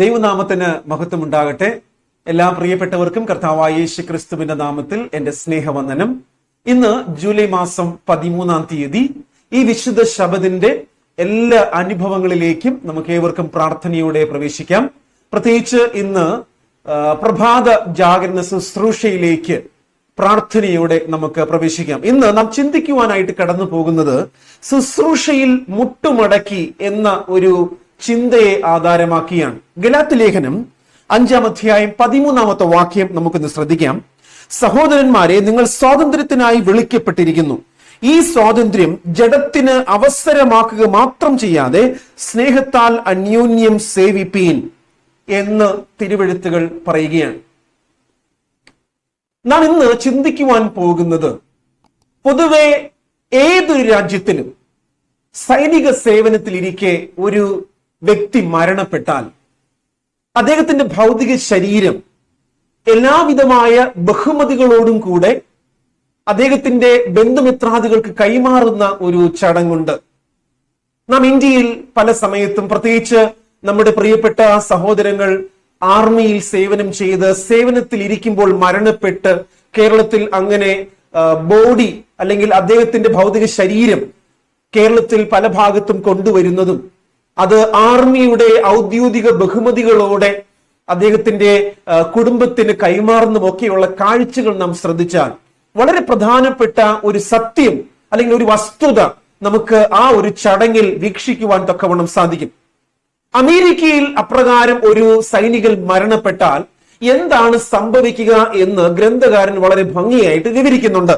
ദൈവനാമത്തിന് മഹത്വം ഉണ്ടാകട്ടെ. എല്ലാ പ്രിയപ്പെട്ടവർക്കും കർത്താവായ യേശു ക്രിസ്തുവിന്റെ നാമത്തിൽ എന്റെ സ്നേഹവന്ദനം. ഇന്ന് ജൂലൈ മാസം 13-ാം തീയതി ഈ വിശുദ്ധ ശബദിന്റെ എല്ലാ അനുഭവങ്ങളിലേക്കും നമുക്ക് ഏവർക്കും പ്രാർത്ഥനയോടെ പ്രവേശിക്കാം. പ്രത്യേകിച്ച് ഇന്ന് പ്രഭാത ജാഗരണ ശുശ്രൂഷയിലേക്ക് പ്രാർത്ഥനയോടെ നമുക്ക് പ്രവേശിക്കാം. ഇന്ന് നാം ചിന്തിക്കുവാനായിട്ട് കടന്നു പോകുന്നത് ശുശ്രൂഷയിൽ മുട്ടുമടക്കി എന്ന ഒരു ചിന്തയെ ആധാരമാക്കിയാണ്. ഗലാത്യ ലേഖനം 5-ാം അധ്യായം 13-ാമത്തെ വാക്യം നമുക്കൊന്ന് ശ്രദ്ധിക്കാം. സഹോദരന്മാരെ, നിങ്ങൾ സ്വാതന്ത്ര്യത്തിനായി വിളിക്കപ്പെട്ടിരിക്കുന്നു. ഈ സ്വാതന്ത്ര്യം ജഡത്തിന് അവസരമാക്കുക മാത്രം ചെയ്യാതെ സ്നേഹത്താൽ അന്യോന്യം സേവിപ്പീൻ എന്ന് തിരുവെഴുത്തുകൾ പറയുകയാണ്. നാം ഇന്ന് ചിന്തിക്കുവാൻ പോകുന്നത്, പൊതുവെ ഏതൊരു രാജ്യത്തിലും സൈനിക സേവനത്തിലിരിക്കെ ഒരു വ്യക്തി മരണപ്പെട്ടാൽ അദ്ദേഹത്തിന്റെ ഭൗതിക ശരീരം എല്ലാവിധമായ ബഹുമതികളോടും കൂടെ അദ്ദേഹത്തിന്റെ ബന്ധുമിത്രാദികൾക്ക് കൈമാറുന്ന ഒരു ചടങ്ങുണ്ട്. നാം ഇന്ത്യയിൽ പല സമയത്തും, പ്രത്യേകിച്ച് നമ്മുടെ പ്രിയപ്പെട്ട സഹോദരങ്ങൾ ആർമിയിൽ സേവനം ചെയ്ത് സേവനത്തിൽ ഇരിക്കുമ്പോൾ മരണപ്പെട്ട് കേരളത്തിൽ അങ്ങനെ ബോഡി അല്ലെങ്കിൽ അദ്ദേഹത്തിന്റെ ഭൗതിക ശരീരം കേരളത്തിൽ പല ഭാഗത്തും കൊണ്ടുവരുന്നതും അത് ആർമിയുടെ ഔദ്യോഗിക ബഹുമതികളോടെ അദ്ദേഹത്തിന്റെ കുടുംബത്തിന് കൈമാറുന്നതുമൊക്കെയുള്ള കാഴ്ചകൾ നാം ശ്രദ്ധിച്ചാൽ വളരെ പ്രധാനപ്പെട്ട ഒരു സത്യം അല്ലെങ്കിൽ ഒരു വസ്തുത നമുക്ക് ആ ഒരു ചടങ്ങിൽ വീക്ഷിക്കുവാൻ തക്കവണ്ണം സാധിക്കും. അമേരിക്കയിൽ അപ്രകാരം ഒരു സൈനികൻ മരണപ്പെട്ടാൽ എന്താണ് സംഭവിക്കുക എന്ന് ഗ്രന്ഥകാരൻ വളരെ ഭംഗിയായിട്ട് വിവരിക്കുന്നുണ്ട്.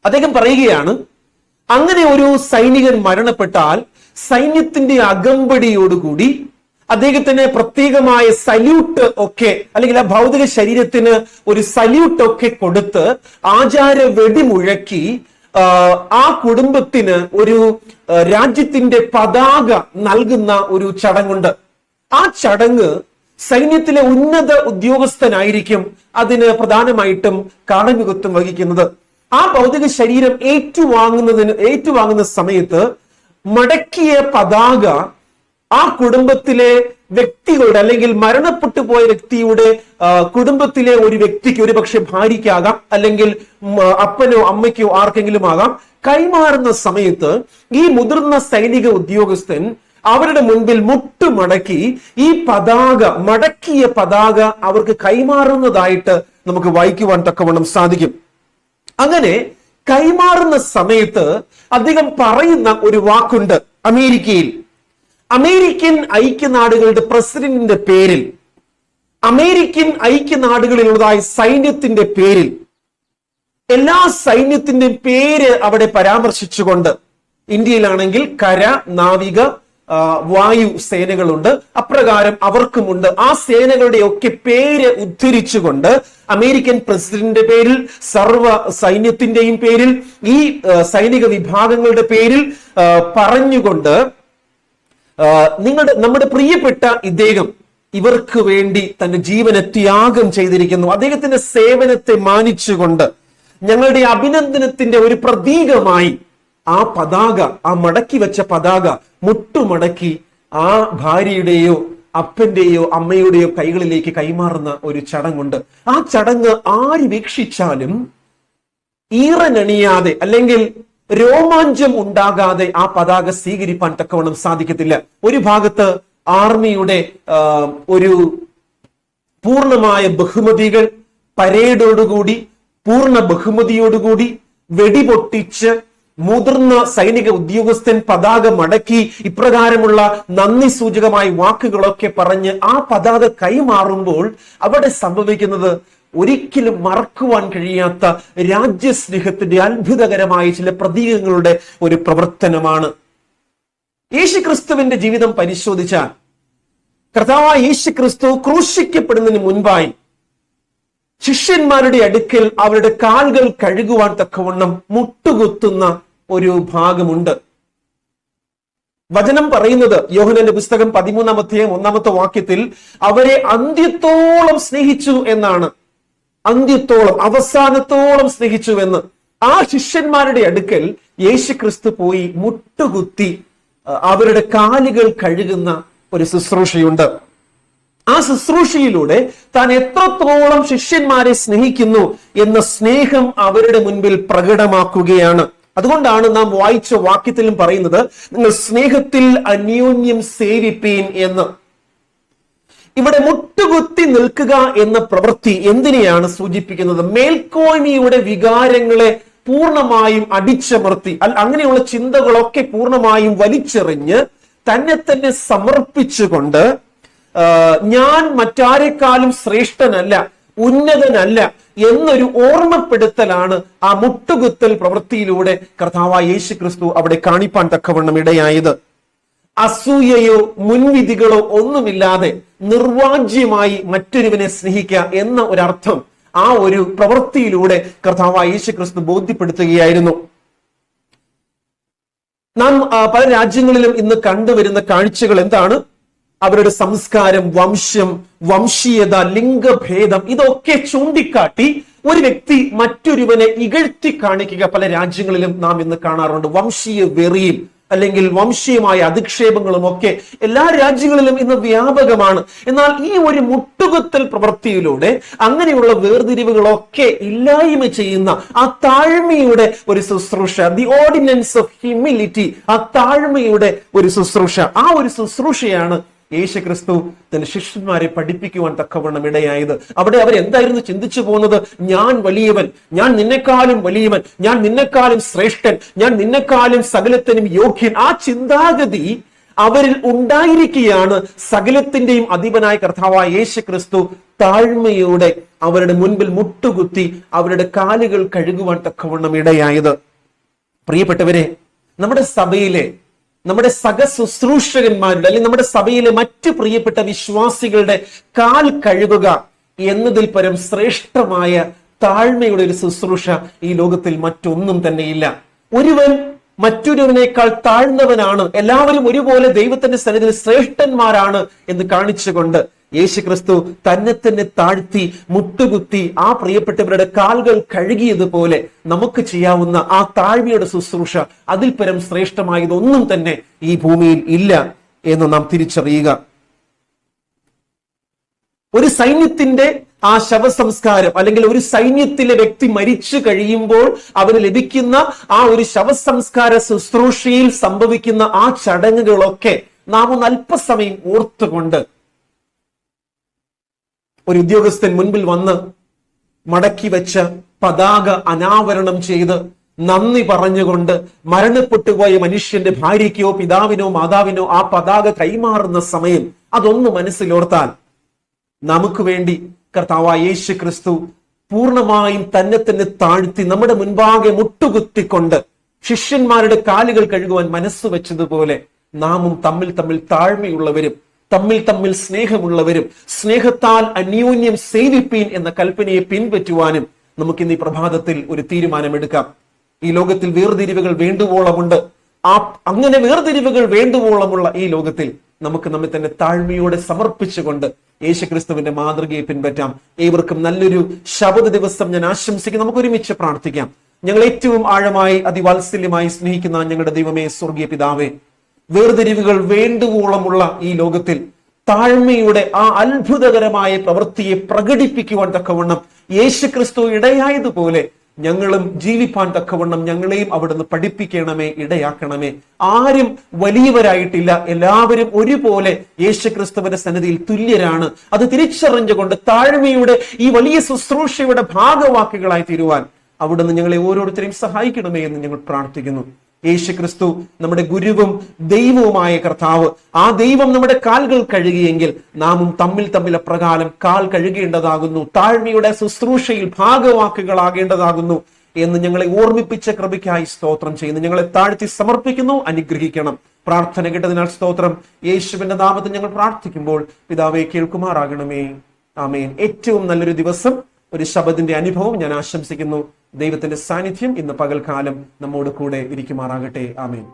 അദ്ദേഹം പറയുകയാണ്, അങ്ങനെ ഒരു സൈനികൻ മരണപ്പെട്ടാൽ സൈന്യത്തിന്റെ അകമ്പടിയോടുകൂടി അദ്ദേഹത്തിന് പ്രത്യേകമായ സല്യൂട്ട് ഒക്കെ, അല്ലെങ്കിൽ ആ ഭൗതിക ശരീരത്തിന് ഒരു സല്യൂട്ട് ഒക്കെ കൊടുത്ത് ആചാര വെടിമുഴക്കി ആ കുടുംബത്തിന് ഒരു രാജ്യത്തിന്റെ പതാക നൽകുന്ന ഒരു ചടങ്ങുണ്ട്. ആ ചടങ്ങ് സൈന്യത്തിലെ ഉന്നത ഉദ്യോഗസ്ഥനായിരിക്കും അതിന് പ്രധാനമായിട്ടും കാർമ്മികത്വം വഹിക്കുന്നത്. ആ ഭൗതിക ശരീരം ഏറ്റുവാങ്ങുന്ന സമയത്ത് മടക്കിയ പതാക ആ കുടുംബത്തിലെ വ്യക്തികളുടെ, അല്ലെങ്കിൽ മരണപ്പെട്ടു പോയ വ്യക്തിയുടെ കുടുംബത്തിലെ ഒരു വ്യക്തിക്ക്, ഒരു പക്ഷെ ഭാര്യയ്ക്കാകാം, അല്ലെങ്കിൽ അപ്പനോ അമ്മയ്ക്കോ ആർക്കെങ്കിലും ആകാം, കൈമാറുന്ന സമയത്ത് ഈ മുതിർന്ന സൈനിക ഉദ്യോഗസ്ഥൻ അവരുടെ മുൻപിൽ മുട്ടുമടക്കി ഈ പതാക, മടക്കിയ പതാക അവർക്ക് കൈമാറുന്നതായിട്ട് നമുക്ക് വായിക്കുവാൻ തക്കവണ്ണം സാധിക്കും. അങ്ങനെ കൈമാറുന്ന സമയത്ത് അദ്ദേഹം പറയുന്ന ഒരു വാക്കുണ്ട്. അമേരിക്കയിൽ അമേരിക്കൻ ഐക്യനാടുകളുടെ പ്രസിഡന്റിന്റെ പേരിൽ, അമേരിക്കൻ ഐക്യനാടുകളിലുള്ളതായ സൈന്യത്തിന്റെ പേരിൽ, എല്ലാ സൈന്യത്തിന്റെ പേര് അവിടെ പരാമർശിച്ചുകൊണ്ട്, ഇന്ത്യയിലാണെങ്കിൽ കര, നാവിക, വായു സേനകളുണ്ട്, അപ്രകാരം അവർക്കുമുണ്ട്. ആ സേനകളുടെ ഒക്കെ പേര് ഉദ്ധരിച്ചുകൊണ്ട് അമേരിക്കൻ പ്രസിഡന്റിന്റെ പേരിൽ, സർവ സൈന്യത്തിന്റെയും പേരിൽ, ഈ സൈനിക വിഭാഗങ്ങളുടെ പേരിൽ പറഞ്ഞുകൊണ്ട്, നമ്മുടെ പ്രിയപ്പെട്ട ഇദ്ദേഹം ഇവർക്ക് വേണ്ടി തന്റെ ജീവനെ ത്യാഗം ചെയ്തിരിക്കുന്നു, അദ്ദേഹത്തിന്റെ സേവനത്തെ മാനിച്ചുകൊണ്ട് ഞങ്ങളുടെ അഭിനന്ദനത്തിന്റെ ഒരു പ്രതീകമായി ആ പതാക, ആ മടക്കി വെച്ച പതാക മുട്ടുമടക്കി ആ ഭാര്യയുടെയോ അപ്പന്റെയോ അമ്മയുടെയോ കൈകളിലേക്ക് കൈമാറുന്ന ഒരു ചടങ്ങുണ്ട്. ആ ചടങ്ങ് ആര് വീക്ഷിച്ചാലും ഈറനണിയാതെ അല്ലെങ്കിൽ രോമാഞ്ചം ഉണ്ടാകാതെ ആ പതാക സ്വീകരിപ്പാൻ തക്കവണ്ണം സാധിക്കത്തില്ല. ഒരു ഭാഗത്ത് ആർമിയുടെ ഒരു പൂർണ്ണമായ ബഹുമതികൾ, പരേഡോടുകൂടി, പൂർണ്ണ ബഹുമതിയോടുകൂടി വെടിപൊട്ടിച്ച് മുതിർന്ന സൈനിക ഉദ്യോഗസ്ഥൻ പതാക മടക്കി ഇപ്രകാരമുള്ള നന്ദി സൂചകമായ വാക്കുകളൊക്കെ പറഞ്ഞ് ആ പതാക കൈമാറുമ്പോൾ അവിടെ സംഭവിക്കുന്നത് ഒരിക്കലും മറക്കുവാൻ കഴിയാത്ത രാജ്യസ്നേഹത്തിന്റെ അത്ഭുതകരമായ ചില പ്രതീകങ്ങളുടെ ഒരു പ്രവർത്തനമാണ്. യേശുക്രിസ്തുവിന്റെ ജീവിതം പരിശോധിച്ചാൽ, കർത്താവായ യേശുക്രിസ്തു ക്രൂശിക്കപ്പെടുന്നതിന് മുൻപായി ശിഷ്യന്മാരുടെ അടുക്കൽ അവരുടെ കാലുകൾ കഴുകുവാൻ തക്കവണ്ണം മുട്ടുകുത്തുന്ന ഒരു ഭാഗമുണ്ട്. വചനം പറയുന്നത്, യോഹന്നാന്റെ പുസ്തകം 13-ാം അധ്യായം 1-ാമത്തെ വാക്യത്തിൽ അവരെ അന്ത്യത്തോളം സ്നേഹിച്ചു എന്നാണ്. അന്ത്യത്തോളം, അവസാനത്തോളം സ്നേഹിച്ചുവെന്ന്. ആ ശിഷ്യന്മാരുടെ അടുക്കൽ യേശുക്രിസ്തു പോയി മുട്ടുകുത്തി അവരുടെ കാലുകൾ കഴുകുന്ന ഒരു ശുശ്രൂഷയുണ്ട്. ആ ശുശ്രൂഷയിലൂടെ താൻ എത്രത്തോളം ശിഷ്യന്മാരെ സ്നേഹിക്കുന്നു എന്ന സ്നേഹം അവരുടെ മുൻപിൽ പ്രകടമാക്കുകയാണ്. അതുകൊണ്ടാണ് നാം വായിച്ച വാക്യത്തിലും പറയുന്നത്, നിങ്ങൾ സ്നേഹത്തിൽ അന്യോന്യം സേവിപ്പീൻ എന്ന്. ഇവിടെ മുട്ടുകുത്തി നിൽക്കുക എന്ന പ്രവൃത്തി എന്തിനെയാണ് സൂചിപ്പിക്കുന്നത്? മേൽക്കോയ്മയുടെ വികാരങ്ങളെ പൂർണ്ണമായും അടിച്ചമർത്തി, അങ്ങനെയുള്ള ചിന്തകളൊക്കെ പൂർണ്ണമായും വലിച്ചെറിഞ്ഞ് തന്നെ തന്നെ സമർപ്പിച്ചുകൊണ്ട് ഞാൻ മറ്റാരെക്കാളും ശ്രേഷ്ഠനല്ല, ഉന്നതനല്ല എന്നൊരു ഓർമ്മപ്പെടുത്തലാണ് ആ മുട്ടുകുത്തൽ പ്രവൃത്തിയിലൂടെ കർത്താവായ യേശു ക്രിസ്തു അവിടെ കാണിപ്പാൻ തക്കവണ്ണം ഇടയായത്. അസൂയയോ മുൻവിധികളോ ഒന്നുമില്ലാതെ നിർവാജ്യമായി മറ്റൊരുവനെ സ്നേഹിക്കുക എന്ന ഒരർത്ഥം ആ ഒരു പ്രവൃത്തിയിലൂടെ കർത്താവായ യേശു ക്രിസ്തു ബോധ്യപ്പെടുത്തുകയായിരുന്നു. നാം പല രാജ്യങ്ങളിലും ഇന്ന് കണ്ടുവരുന്ന കാഴ്ചകൾ എന്താണ്? അവരുടെ സംസ്കാരം, വംശം, വംശീയത, ലിംഗഭേദം ഇതൊക്കെ ചൂണ്ടിക്കാട്ടി ഒരു വ്യക്തി മറ്റൊരുവനെ ഇകഴ്ത്തി കാണിക്കുക പല രാജ്യങ്ങളിലും നാം ഇന്ന് കാണാറുണ്ട്. വംശീയ വെറിയും അല്ലെങ്കിൽ വംശീയമായ അധിക്ഷേപങ്ങളും ഒക്കെ എല്ലാ രാജ്യങ്ങളിലും ഇന്ന് വ്യാപകമാണ്. എന്നാൽ ഈ ഒരു മുട്ടുകുത്തൽ പ്രവൃത്തിയിലൂടെ അങ്ങനെയുള്ള വേർതിരിവുകളൊക്കെ ഇല്ലായ്മ ചെയ്യുന്ന ആ താഴ്മയുടെ ഒരു ശുശ്രൂഷ, ദി ഓർഡിനൻസ് ഓഫ് ഹ്യൂമിലിറ്റി, ആ താഴ്മയുടെ ഒരു ശുശ്രൂഷ, ആ ഒരു ശുശ്രൂഷയാണ് യേശു ക്രിസ്തു തന്റെ ശിഷ്യന്മാരെ പഠിപ്പിക്കുവാൻ തക്കവണ്ണം ഇടയായത്. അവിടെ അവരെന്തായിരുന്നു ചിന്തിച്ചു പോകുന്നത്? ഞാൻ വലിയവൻ, ഞാൻ നിന്നെക്കാളും വലിയവൻ, ഞാൻ നിന്നെക്കാളും ശ്രേഷ്ഠൻ, ഞാൻ നിന്നെക്കാളും സകലത്തിനും യോഗ്യൻ. ആ ചിന്താഗതി അവരിൽ ഉണ്ടായിരിക്കുകയാണ് സകലത്തിന്റെയും അധിപനായ കർത്താവായ യേശു ക്രിസ്തു താഴ്മയോടെ അവരുടെ മുൻപിൽ മുട്ടുകുത്തി അവരുടെ കാലുകൾ കഴുകുവാൻ തക്കവണ്ണം ഇടയായത്. പ്രിയപ്പെട്ടവരെ, നമ്മുടെ സഭയിലെ നമ്മുടെ സഹശുശ്രൂഷകന്മാരുടെ അല്ലെങ്കിൽ നമ്മുടെ സഭയിലെ മറ്റു പ്രിയപ്പെട്ട വിശ്വാസികളുടെ കാൽ കഴുകുക എന്നതിൽ പരം ശ്രേഷ്ഠമായ താഴ്മയുടെ ഒരു ശുശ്രൂഷ ഈ ലോകത്തിൽ മറ്റൊന്നും തന്നെയില്ല. ഒരുവൻ മറ്റൊരുവനേക്കാൾ താഴ്ന്നവനാണ്, എല്ലാവരും ഒരുപോലെ ദൈവത്തിന്റെ സന്നിധിയിൽ ശ്രേഷ്ഠന്മാരാണ് എന്ന് കാണിച്ചുകൊണ്ട് യേശു ക്രിസ്തു തന്നെ തന്നെ താഴ്ത്തി മുട്ടുകുത്തി ആ പ്രിയപ്പെട്ടവരുടെ കാലുകൾ കഴുകിയതുപോലെ നമുക്ക് ചെയ്യാവുന്ന ആ താഴ്മയുടെ ശുശ്രൂഷ അതിൽ പരം ശ്രേഷ്ഠമായതൊന്നും തന്നെ ഈ ഭൂമിയിൽ ഇല്ല എന്ന് നാം തിരിച്ചറിയുക. ഒരു സൈന്യത്തിന്റെ ആ ശവസംസ്കാരം അല്ലെങ്കിൽ ഒരു സൈന്യത്തിലെ വ്യക്തി മരിച്ചു കഴിയുമ്പോൾ അവന് ലഭിക്കുന്ന ആ ഒരു ശവസംസ്കാര ശുശ്രൂഷയിൽ സംഭവിക്കുന്ന ആ ചടങ്ങുകളൊക്കെ നാം ഒന്ന് അല്പസമയം ഓർത്തുകൊണ്ട് ഒരു ഉദ്യോഗസ്ഥൻ മുൻപിൽ വന്ന് മടക്കി വെച്ച പതാക അനാവരണം ചെയ്ത് നന്ദി പറഞ്ഞുകൊണ്ട് മരണപ്പെട്ടുപോയ മനുഷ്യന്റെ ഭാര്യയ്ക്കോ പിതാവിനോ മാതാവിനോ ആ പതാക കൈമാറുന്ന സമയം അതൊന്ന് മനസ്സിലോർത്താൽ നമുക്ക് വേണ്ടി കർത്താവായ യേശു ക്രിസ്തു പൂർണ്ണമായും തന്നെ തന്നെ താഴ്ത്തി നമ്മുടെ മുൻപാകെ മുട്ടുകുത്തിക്കൊണ്ട് ശിഷ്യന്മാരുടെ കാലുകൾ കഴുകുവാൻ മനസ്സ് വെച്ചതുപോലെ നാമും തമ്മിൽ തമ്മിൽ താഴ്മയുള്ളവരും തമ്മിൽ തമ്മിൽ സ്നേഹമുള്ളവരും സ്നേഹത്താൽ അന്യോന്യം സേവിപ്പീൻ എന്ന കൽപ്പനയെ പിൻപറ്റുവാനും നമുക്കിന്ന് ഈ പ്രഭാതത്തിൽ ഒരു തീരുമാനമെടുക്കാം. ഈ ലോകത്തിൽ വേർതിരിവുകൾ വേണ്ടുവോളമുണ്ട്. അങ്ങനെ വേർതിരിവുകൾ വേണ്ടുവോളമുള്ള ഈ ലോകത്തിൽ നമുക്ക് നമ്മെ തന്നെ താഴ്മയോടെ സമർപ്പിച്ചുകൊണ്ട് യേശുക്രിസ്തുവിന്റെ മാതൃകയെ പിൻപറ്റാം. ഏവർക്കും നല്ലൊരു ശബദ ദിവസം ഞാൻ ആശംസിക്കുന്നു. നമുക്ക് ഒരുമിച്ച് പ്രാർത്ഥിക്കാം. ഞങ്ങൾ ഏറ്റവും ആഴമായി അതിവാത്സല്യമായി സ്നേഹിക്കുന്ന ഞങ്ങളുടെ ദൈവമേ, സ്വർഗീയ പിതാവേ, വേർതിരിവുകൾ വേണ്ടുവോളമുള്ള ഈ ലോകത്തിൽ താഴ്മയുടെ ആ അത്ഭുതകരമായ പ്രവൃത്തിയെ പ്രകടിപ്പിക്കുവാൻ തക്കവണ്ണം യേശുക്രിസ്തു ഇടയായതുപോലെ ഞങ്ങളും ജീവിപ്പാൻ തക്കവണ്ണം ഞങ്ങളെയും അവിടുന്ന് പഠിപ്പിക്കണമേ, ഇടയാക്കണമേ. ആരും വലിയവരായിട്ടില്ല, എല്ലാവരും ഒരുപോലെ യേശുക്രിസ്തുവിന്റെ സന്നിധിയിൽ തുല്യരാണ്. അത് തിരിച്ചറിഞ്ഞുകൊണ്ട് താഴ്മയുടെ ഈ വലിയ ശുശ്രൂഷയുടെ ഭാഗവാക്കുകളായി തീരുവാൻ അവിടുന്ന് ഞങ്ങളെ ഓരോരുത്തരെയും സഹായിക്കണമേ എന്ന് ഞങ്ങൾ പ്രാർത്ഥിക്കുന്നു. യേശുക്രിസ്തു നമ്മുടെ ഗുരുവും ദൈവവുമായ കർത്താവ്, ആ ദൈവം നമ്മുടെ കാലുകൾ കഴുകിയെങ്കിൽ നാമും തമ്മിൽ തമ്മിൽ അപ്രകാരം കാൽ കഴുകേണ്ടതാകുന്നു, താഴ്മയുടെ ശുശ്രൂഷയിൽ ഭാഗവാക്കുകളാകേണ്ടതാകുന്നു എന്ന് ഞങ്ങളെ ഓർമ്മിപ്പിച്ച കൃപയ്ക്കായി സ്തോത്രം ചെയ്യുന്നു. ഞങ്ങളെ താഴ്ത്തി സമർപ്പിക്കുന്നു. അനുഗ്രഹിക്കണം. പ്രാർത്ഥന കേട്ടതിനാൽ സ്തോത്രം. യേശുവിന്റെ നാമത്തിൽ ഞങ്ങൾ പ്രാർത്ഥിക്കുമ്പോൾ പിതാവേ കേൾക്കുമാറാകണമേ. ആമേൻ. ഏറ്റവും നല്ലൊരു ദിവസം, ഒരു ശബദിന്റെ അനുഭവം ഞാൻ ആശംസിക്കുന്നു. ദൈവത്തിന്റെ സാന്നിധ്യം ഇന്ന് പകൽക്കാലം നമ്മോട് കൂടെ ഇരിക്കുമാറാകട്ടെ. ആമേൻ.